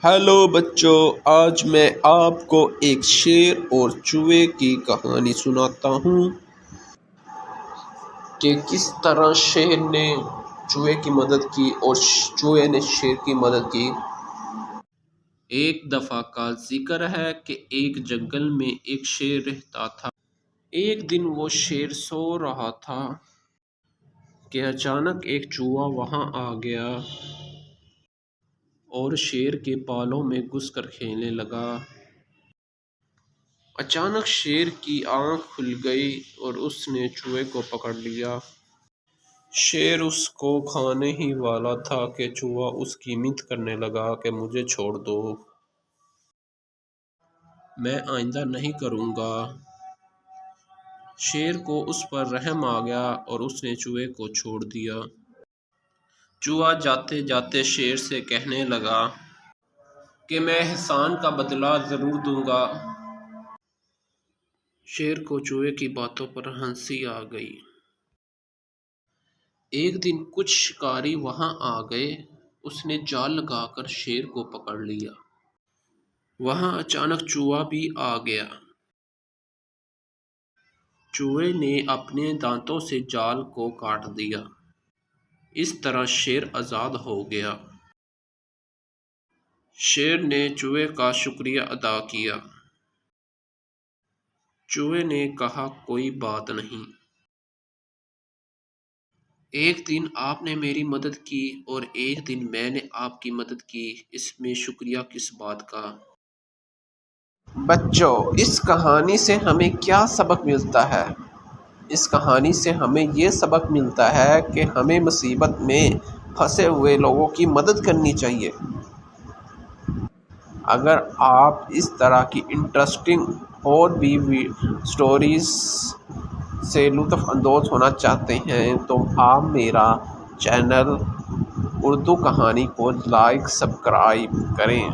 Hello بچوں، آج میں آپ کو ایک شیر اور چوہے کی کہانی سناتا ہوں کہ کس طرح شیر نے چوہے کی مدد کی اور چوہے نے شیر کی مدد کی۔ ایک دفعہ کا ذکر ہے کہ ایک جنگل میں ایک شیر رہتا تھا۔ ایک دن وہ شیر سو رہا تھا کہ اچانک ایک چوہا وہاں آ گیا اور شیر کے بالوں میں گھس کر کھیلنے لگا۔ اچانک شیر کی آنکھ کھل گئی اور اس نے چوہے کو پکڑ لیا۔ شیر اس کو کھانے ہی والا تھا کہ چوہا اس کی منت کرنے لگا کہ مجھے چھوڑ دو، میں آئندہ نہیں کروں گا۔ شیر کو اس پر رحم آ گیا اور اس نے چوہے کو چھوڑ دیا۔ چوہا جاتے جاتے شیر سے کہنے لگا کہ میں احسان کا بدلہ ضرور دوں گا۔ شیر کو چوہے کی باتوں پر ہنسی آ گئی۔ ایک دن کچھ شکاری وہاں آ گئے۔ اس نے جال لگا کر شیر کو پکڑ لیا۔ وہاں اچانک چوہا بھی آ گیا۔ چوہے نے اپنے دانتوں سے جال کو کاٹ دیا۔ اس طرح شیر آزاد ہو گیا۔ شیر نے چوہے کا شکریہ ادا کیا۔ چوہے نے کہا کوئی بات نہیں، ایک دن آپ نے میری مدد کی اور ایک دن میں نے آپ کی مدد کی، اس میں شکریہ کس بات کا؟ بچوں، اس کہانی سے ہمیں کیا سبق ملتا ہے؟ اس کہانی سے ہمیں یہ سبق ملتا ہے کہ ہمیں مصیبت میں پھنسے ہوئے لوگوں کی مدد کرنی چاہیے۔ اگر آپ اس طرح کی انٹرسٹنگ اور بھی سٹوریز سے لطف اندوز ہونا چاہتے ہیں تو آپ میرا چینل اردو کہانی کو لائک سبسکرائب کریں۔